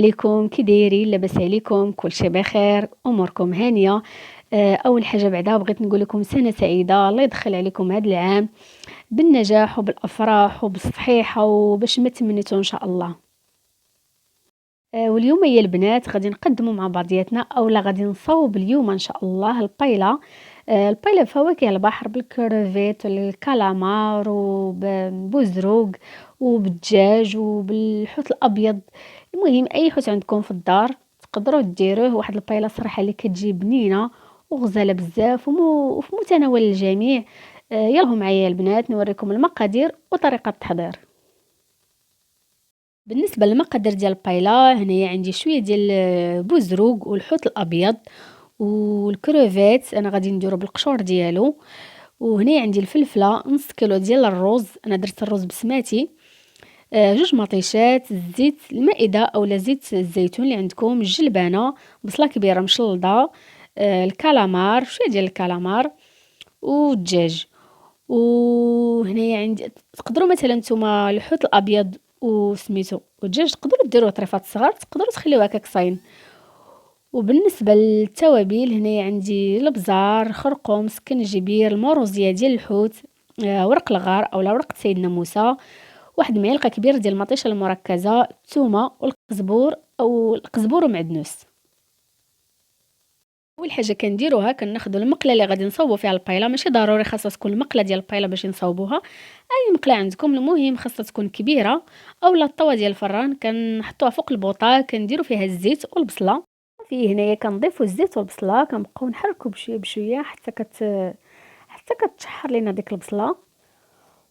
عليكم، كي دايرين؟ لاباس عليكم؟ كلشي بخير؟ اموركم هانيه؟ اول حاجه بعدا بغيت نقول لكم سنه سعيده، الله يدخل عليكم هذا العام بالنجاح وبالافراح وبالصحيحه وباش ما تمنيتو ان شاء الله. واليوم يا البنات غادي نقدموا مع بعضياتنا اولا غادي نصاوب اليوم ان شاء الله البايله. البايله بفواكه البحر بالكروفيت والكالامار وبوزروق وبالدجاج وبالحوت الابيض. المهم اي حوت عندكم في الدار تقدروا ديروه، واحد البايله صراحه اللي كتجي بنينه وغزاله بزاف وفي متناول الجميع. يلا معايا البنات نوريكم المقادير وطريقه التحضير. بالنسبة للمقادير ديال البايلا، هنايا عندي شوية ديال بوزروق والحوت الابيض والكروفيت، انا غادي نديرو بالقشور ديالو. وهنا عندي الفلفله، نص كيلو ديال الرز، انا درت الرز بسماتي. جوج مطيشات، الزيت المائده اولا زيت الزيتون اللي عندكم، الجلبانه، بصله كبيره مشلضه، الكالامار، شويه ديال الكالامار والدجاج. وهنايا عندي تقدروا مثلا نتوما الحوت الابيض وسميتو والدجاج تقدروا ديروه طريفات صغار، تقدروا تخليوه هكاك صاين. وبالنسبه للتوابل هنايا عندي البزار، خرقوم، سكنجبير، الموروزيه ديال الحوت، ورق الغار اولا ورقه سيدنا موسى، واحد معلقه كبيره ديال المطيشه المركزه، الثومه والقزبور او القزبور ومعدنوس. اول حاجه كنديروها كناخذوا المقله اللي غادي نصاوبوا فيها البايله، ماشي ضروري خاصها تكون المقله ديال البايله باش نصاوبوها، اي مقله عندكم، المهم خاصها تكون كبيره. اولا الطاوه ديال الفران كنحطوها فوق البوطه، كنديروا فيها الزيت والبصله. في هنايا كنضيفوا الزيت والبصله، كنبقاو نحركوا بشويه بشويه حتى كتشحر لينا ديك البصله.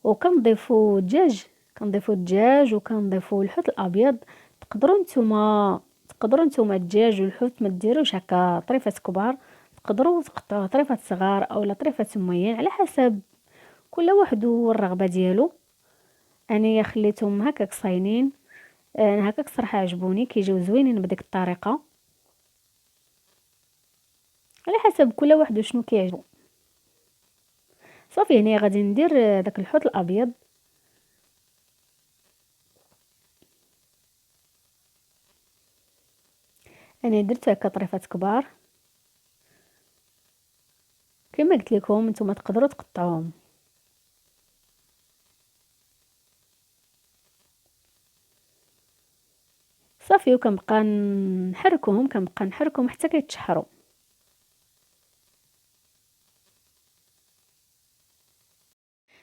وكنضيفوا الدجاج، وكنضيفوا الحوت الابيض. تقدروا نتوما الدجاج والحوت ما ديروش هكا طريفات كبار، تقدروا تقطعوا طريفات صغار اولا طريفات موين على حسب كل واحد والرغبه ديالو. انايا خليتهم هكاك صاينين. انا هكاك صراحه عجبوني كيجيو زوينين بديك الطريقه، على حسب كل واحد وشنو كيعجبو. صافي هنا غادي ندير داك الحوت الابيض. انا درت هكا طريفات كبار كما قلت لكم، نتوما تقدروا تقطعوهم. صافي كنبقى نحركهم حتى كيتشحروا.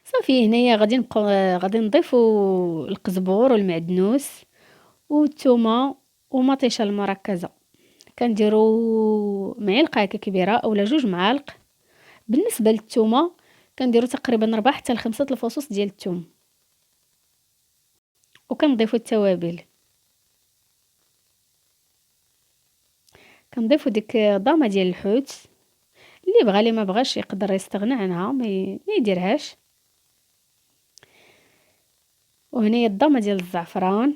صافي هنايا غادي نضيفوا القزبور والمعدنوس والثومه ومطيشه المركزه، كنديروا معلقه هكا كبيره اولا جوج معالق. بالنسبه للثومه كنديروا تقريبا 4 حتى ل 5 الفصوص ديال الثوم. وكنضيفوا التوابل، كنضيفوا ديك ضامه ديال الحوت، اللي بغى اللي ما بغاش يقدر يستغنى عنها ما يديرهاش. وهنا الضامه ديال الزعفران،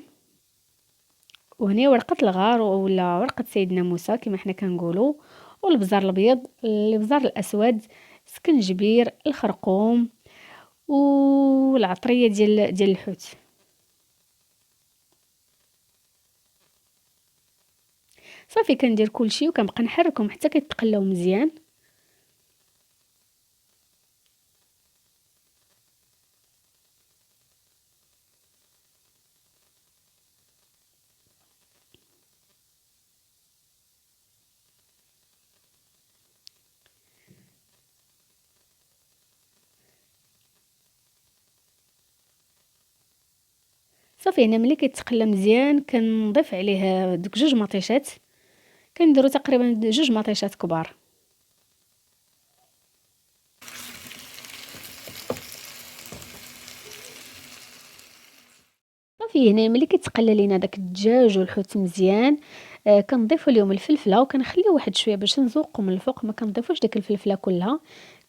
وهنا ورقه الغار ولا ورقه سيدنا موسى كما حنا كنقولوا، والبزار الابيض، البزار الاسود، سكنجبير، الخرقوم، والعطريه ديال الحوت. صافي كندير كلشي وكنبقى نحركهم حتى كيتقلاو مزيان. صافي هنا ملي كيتقلى مزيان كنضيف عليه دوك جوج مطيشات، كنديروا تقريبا جوج مطيشات كبار. صافي هنا ملي كيتقلى لينا داك الدجاج والحوت مزيان، كنضيفوا ليهم الفلفله وكنخليو واحد شويه باش نزوقو من الفوق، ما كنضيفوش ديك الفلفله كلها،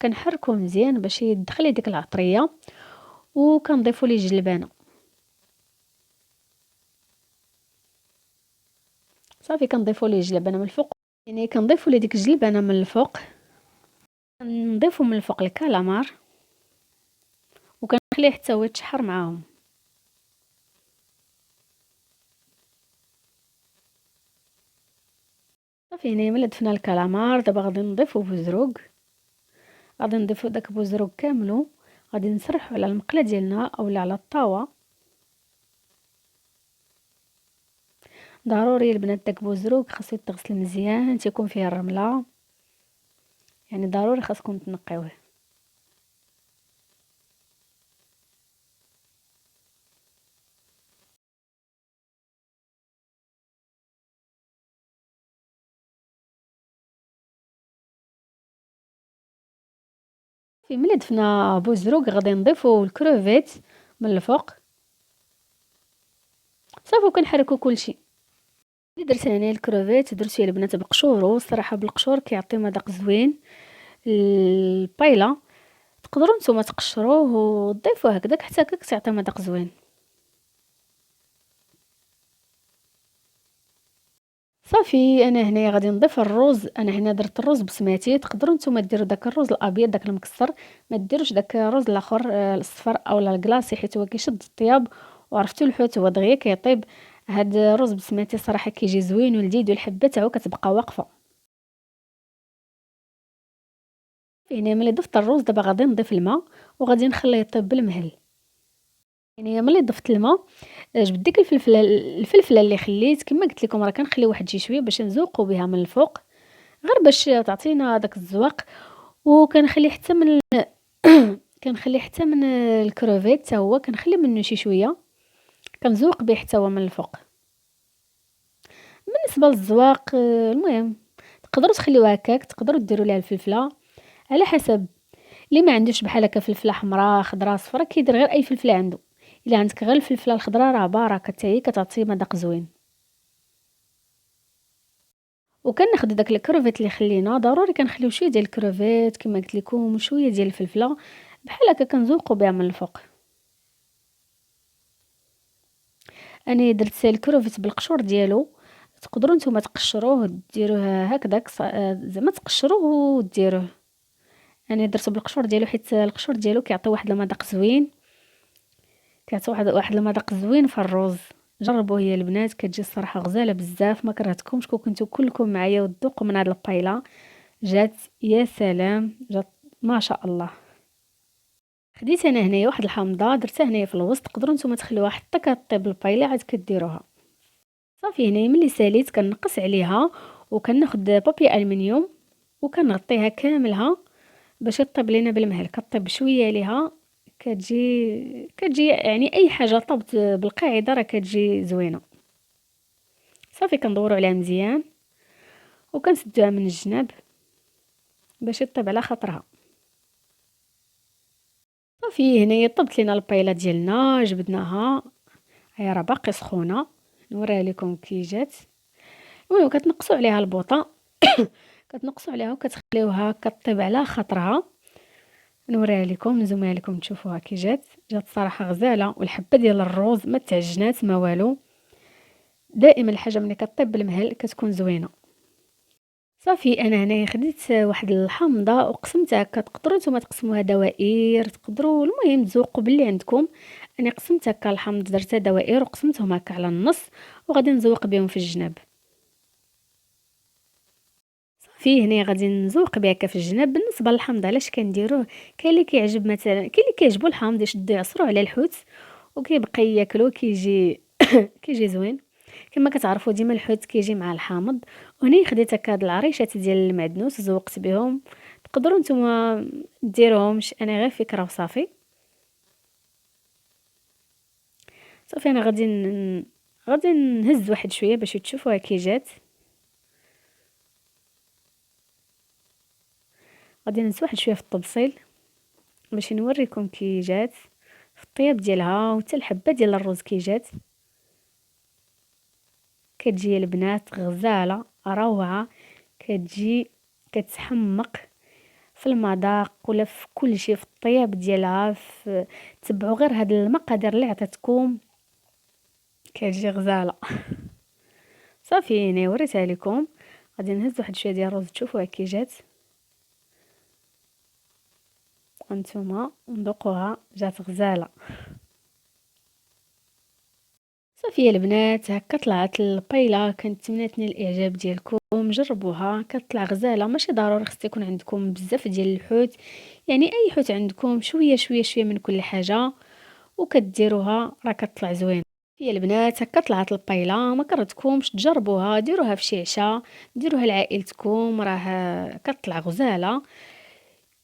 كنحركو مزيان باش يدخل لي ديك العطريه. وكنضيفوا ليه الجلبانه. صافي كنضيفوا ليه الجلبانه من الفوق، يعني كنضيفوا ليه ديك الجلبانه من الفوق، نضيفوا من الفوق الكالامار وكنخليه حتى هو يتشحر معاهم. صافي هنايا ملي ضفنا الكالامار دابا غادي نضيفو بوزروق، غادي نضيفو داك بوزروق كاملو، غادي نسرحو على المقلة ديالنا اولا على الطاوة. ضروري البنات داك بوزروق خاصو يتغسل مزيان تيكون فيه الرملة، يعني ضروري خاصكم تنقيوه. في ملي ضفنا بوزروق غادي نضيفو الكروفيت من الفوق صافي، وكنحركو كلشي. اللي درت هنا الكروفيت درتو يا البنات بقشورو، الصراحه بالقشور كيعطي مذاق زوين. البايله تقدروا نتوما تقشروه وتضيفوه هكذاك حتى هكاك تعطي مذاق زوين. صافي انا هنا غادي نضيف الرز، انا هنا درت الرز بسماتي، تقدروا نتوما ديروا داك الرز الابيض داك المكسر، ما ديروش داك الرز الاخر الصفر اولا الكلاصي، حيت هو كيشد الطياب، وعرفتوا الحوت هو دغيا كيطيب. هاد الرز بسماتي صراحه كيجي زوين ولذيذ، والحبه تاعو كتبقى واقفه. يعني ملي ضفت الرز دابا غادي نضيف الماء وغادي نخليه يطيب بالمهل. يعني ملي ضفت الماء جبت ديك الفلفله اللي خليت كما قلت لكم، راه كنخلي واحد شي شويه باش نزوقوا بها من الفوق، غير باش تعطينا داك الزواق. وكنخلي حتى من كنخلي حتى من الكروفيت حتى هو كنخلي منه شي شويه، كنزوق به حتى هو من الفوق. بالنسبه للزواق المهم تقدروا تخليوها هكاك، تقدروا ديروا ليها الفلفله على حسب. اللي ما عندوش بحال هكا فلفله حمراء خضراء صفراء كيدير غير اي فلفله عنده. الا عندك غير الفلفله الخضراء راه باركه حتى هي كتعطي مذاق زوين. وكناخذ داك الكروفيت اللي خلينا، ضروري كنخليو شويه ديال الكروفيت كما قلت لكم وشويه ديال الفلفله بحال هكا كنزوقوا بها من الفوق. انا درت الكروفيت بالقشور ديالو، تقدروا نتوما تقشروه ديروه هكذاك زعما تقشروه وديروه. انا درته بالقشور ديالو حيت القشور ديالو كيعطي واحد المذاق زوين، كيعطي واحد المذاق زوين في الرز. جربوه يا البنات كتجي الصراحه غزاله بزاف، ما كرهتكمش كون كنتو كلكم معايا وتذوقوا من هاد البايله. جات يا سلام، جات ما شاء الله. خديت انا هنايا واحد الحامضه درتها هنايا في الوسط، تقدروا نتوما تخليوها حتى كطيب البايله عاد كديروها. صافي هنايا ملي ساليت كنقص عليها وكناخذ بابي الومنيوم وكنغطيها كاملها باش طيب لينا بالمهل، كطيب شويه ليها. كتجي يعني اي حاجه طبت بالقاعده راه كتجي زوينه. صافي كندوروا عليها مزيان وكنسدوها من الجناب باش يطيب على خاطرها. صافي هنايا طبت لينا البايله ديالنا، جبدناها هي راه باقي سخونه، نوريها لكم كي جات. المهم كتنقصوا عليها البوطه كتنقصوا عليها وكتخليوها كطيب على خاطرها. نوريها لكم نزومها لكم تشوفوها كي جات صراحه غزاله. والحبه ديال الروز ما تعجنات ما والو، دائما الحاجه ملي كطيب بالمهل كتكون زوينه. صافي انا هنايا خديت واحد الحامضه وقسمتها هكا، تقدروا نتوما تقسموها دوائر، تقدروا المهم تذوقوا باللي عندكم. انا قسمت هكا الحامض درتها دوائر وقسمتهم هكا على النص وغادي نزوق بهم في الجناب. صافي هنا غادي نزوق بها هكا في الجناب. بالنسبه للحامض علاش كنديروه، كاين اللي كيعجب مثلا، كاين اللي كيعجبو الحامض يشدو يعصروا على الحوت وكيبقى ياكلو كيجي كيجي زوين. كما كتعرفوا ديما الحوت كيجي مع الحامض. وهنا خديت هكا هاد العريشات ديال المعدنوس زوقت بهم، تقدروا نتوما ديروهمش، انا غير فكره وصافي. صافي انا غادي نهز واحد شويه باش تشوفوها كي جات. غادي نهز واحد شويه في الطبسيل باش نوريكم كي جات في الطياب ديالها، وحتى الحبه ديال الرز كي جات كتجي البنات غزاله روعه. كتجي كتحمق في المذاق ولا في كل شيء، في الطياب ديالها، في تبعوا غير هاد المقادير اللي عطيتكم كتجي غزاله. صافي انا وريتها لكم. غادي نهز واحد شويه ديال الرز تشوفوها كي جات وانتم نذوقوها، جات غزاله. صافي البنات، هكا طلعت البايله. كنتمنى تنال الاعجاب ديالكم، جربوها، كتطلع غزاله. ماشي ضروري خص يكون عندكم بزاف ديال الحوت، يعني اي حوت عندكم شويه شويه شويه من كل حاجه وكديروها راه كتطلع زوينه. هي البنات هكا طلعت البايله، ما كرهتكمش تجربوها، ديروها في شي عشاء، ديروها لعائلتكم، راه كتطلع غزاله.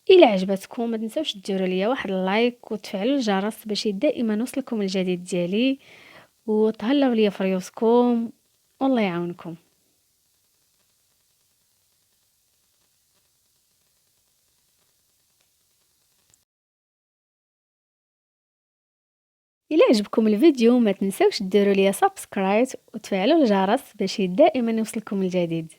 الا عجبتكم ما تنساوش ديروا ليا واحد اللايك وتفعلوا الجرس باش دائما يوصلكم الجديد ديالي. وتهلاو ليا في ريوسكم، والله يعاونكم. الى عجبكم الفيديو ما تنساوش ديروا ليا سبسكرايب وتفعلوا الجرس باش دائما يوصلكم الجديد.